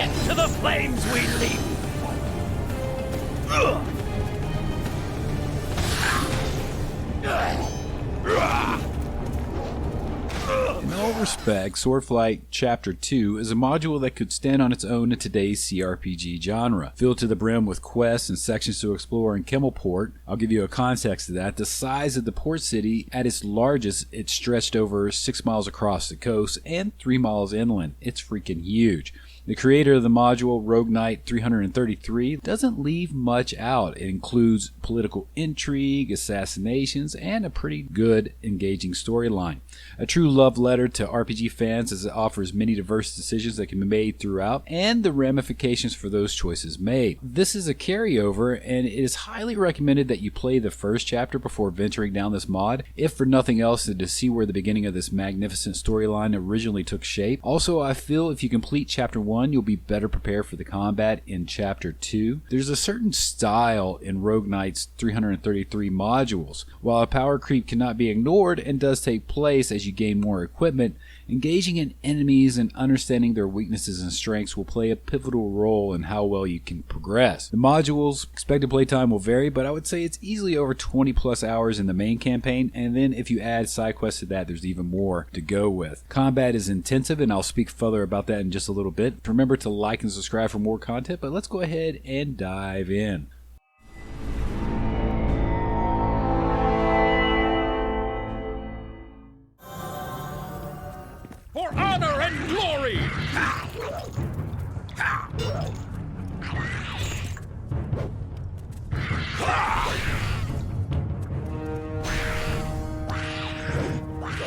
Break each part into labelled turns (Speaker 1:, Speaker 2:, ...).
Speaker 1: Into the flames we leap!
Speaker 2: In all respects, Swordflight Chapter 2 is a module that could stand on its own in today's CRPG genre. Filled to the brim with quests and sections to explore in Calimport, I'll give you a context to that. The size of the port city, at its largest, it stretched over 6 miles across the coast and 3 miles inland. It's freaking huge. The creator of the module, Rogue Knight 333, doesn't leave much out. It includes political intrigue, assassinations, and a pretty good, engaging storyline. A true love letter to RPG fans as it offers many diverse decisions that can be made throughout, and the ramifications for those choices made. This is a carryover, and it is highly recommended that you play the first chapter before venturing down this mod, if for nothing else than to see where the beginning of this magnificent storyline originally took shape. Also, I feel if you complete Chapter 1, you'll be better prepared for the combat in Chapter 2. There's a certain style in Rogue Knight's 333 modules. While a power creep cannot be ignored and does take place as you gain more equipment, engaging in enemies and understanding their weaknesses and strengths will play a pivotal role in how well you can progress. The modules' expected playtime will vary, but I would say it's easily over 20 plus hours in the main campaign, and then if you add side quests to that, there's even more to go with. Combat is intensive, and I'll speak further about that in just a little bit. Remember to like and subscribe for more content, but let's go ahead and dive in.
Speaker 1: For honor and glory!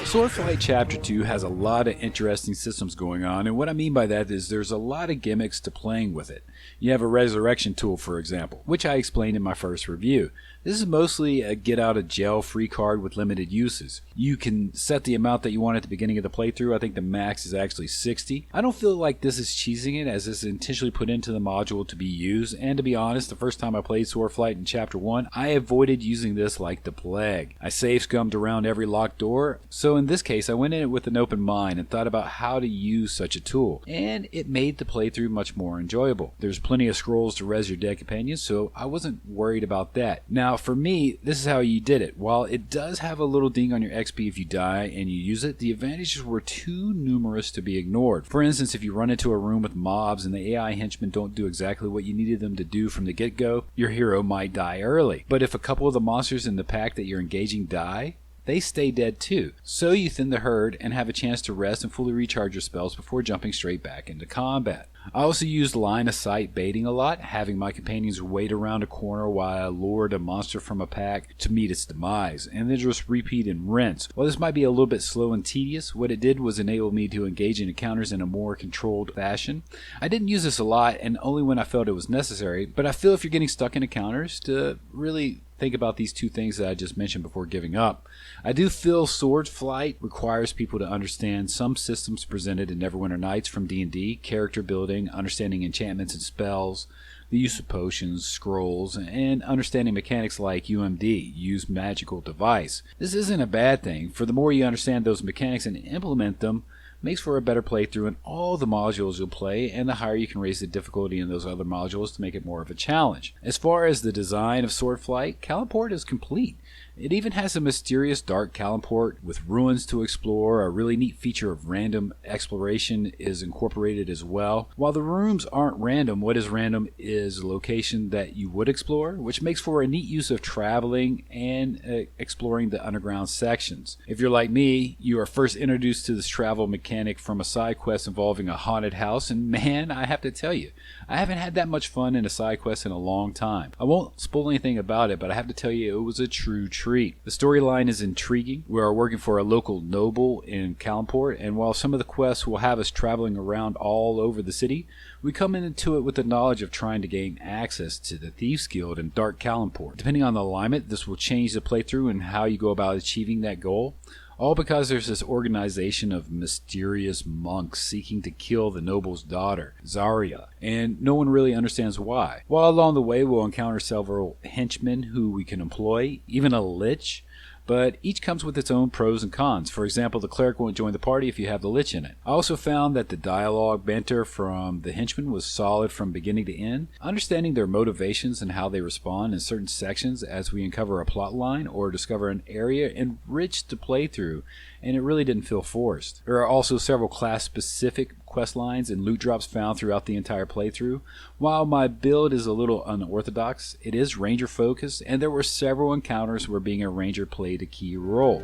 Speaker 2: Swordflight Chapter 2 has a lot of interesting systems going on, and what I mean by that is there's a lot of gimmicks to playing with it. You have a resurrection tool, for example, which I explained in my first review. This is mostly a get out of jail free card with limited uses. You can set the amount that you want at the beginning of the playthrough. I think the max is actually 60. I don't feel like this is cheesing it, as this is intentionally put into the module to be used, and to be honest, the first time I played Swordflight in Chapter 1, I avoided using this like the plague. I safe scummed around every locked door, so in this case I went in it with an open mind and thought about how to use such a tool, and it made the playthrough much more enjoyable. There's plenty of scrolls to res your dead companions, so I wasn't worried about that. Now for me, this is how you did it. While it does have a little ding on your XP if you die and you use it, the advantages were too numerous to be ignored. For instance, if you run into a room with mobs and the AI henchmen don't do exactly what you needed them to do from the get-go, your hero might die early. But if a couple of the monsters in the pack that you're engaging die, they stay dead too. So you thin the herd and have a chance to rest and fully recharge your spells before jumping straight back into combat. I also used line of sight baiting a lot, having my companions wait around a corner while I lured a monster from a pack to meet its demise, and then just repeat and rinse. While this might be a little bit slow and tedious, what it did was enable me to engage in encounters in a more controlled fashion. I didn't use this a lot and only when I felt it was necessary, but I feel if you're getting stuck in encounters, to really think about these two things that I just mentioned before giving up. I do feel Swordflight requires people to understand some systems presented in Neverwinter Nights from D&D, character building, understanding enchantments and spells, the use of potions, scrolls, and understanding mechanics like UMD, use magical device. This isn't a bad thing, for the more you understand those mechanics and implement them, makes for a better playthrough in all the modules you'll play, and the higher you can raise the difficulty in those other modules to make it more of a challenge. As far as the design of Swordflight, Calimport is complete. It even has a mysterious dark Calimport with ruins to explore. A really neat feature of random exploration is incorporated as well. While the rooms aren't random, what is random is a location that you would explore, which makes for a neat use of traveling and exploring the underground sections. If you're like me, you are first introduced to this travel mechanic from a side quest involving a haunted house, and man, I have to tell you, I haven't had that much fun in a side quest in a long time. I won't spoil anything about it, but I have to tell you it was a true treat. The storyline is intriguing. We are working for a local noble in Calimport, and while some of the quests will have us traveling around all over the city, we come into it with the knowledge of trying to gain access to the Thieves Guild in Dark Calimport. Depending on the alignment, this will change the playthrough and how you go about achieving that goal. All because there's this organization of mysterious monks seeking to kill the noble's daughter, Zarya, and no one really understands why. While along the way we'll encounter several henchmen who we can employ, even a lich, but each comes with its own pros and cons. For example, the cleric won't join the party if you have the Lich in it. I also found that the dialogue banter from the henchmen was solid from beginning to end. Understanding their motivations and how they respond in certain sections as we uncover a plot line or discover an area enriched the playthrough, and it really didn't feel forced. There are also several class-specific quest lines and loot drops found throughout the entire playthrough. While my build is a little unorthodox, it is ranger focused, and there were several encounters where being a ranger played a key role.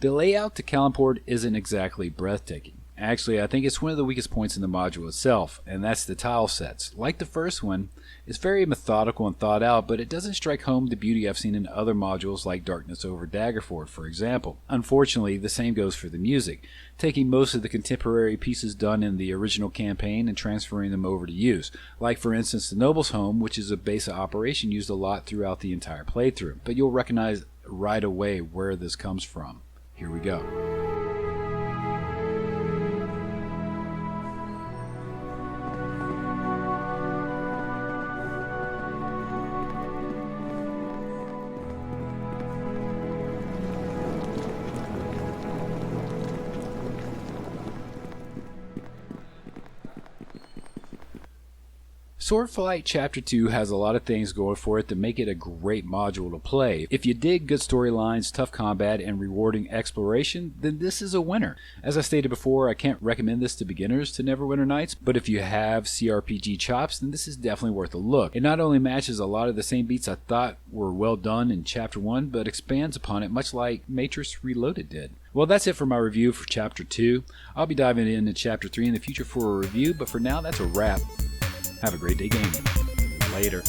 Speaker 2: The layout to Calimport isn't exactly breathtaking. Actually, I think it's one of the weakest points in the module itself, and that's the tile sets. Like the first one, it's very methodical and thought out, but it doesn't strike home the beauty I've seen in other modules like Darkness over Daggerford, for example. Unfortunately, the same goes for the music, taking most of the contemporary pieces done in the original campaign and transferring them over to use. Like for instance, the Noble's Home, which is a base of operation used a lot throughout the entire playthrough. But you'll recognize right away where this comes from. Here we go. Swordflight Chapter 2 has a lot of things going for it to make it a great module to play. If you dig good storylines, tough combat, and rewarding exploration, then this is a winner. As I stated before, I can't recommend this to beginners to Neverwinter Nights, but if you have CRPG chops, then this is definitely worth a look. It not only matches a lot of the same beats I thought were well done in Chapter 1, but expands upon it much like Matrix Reloaded did. Well, that's it for my review for Chapter 2. I'll be diving into Chapter 3 in the future for a review, but for now, that's a wrap. Have a great day gaming. Later.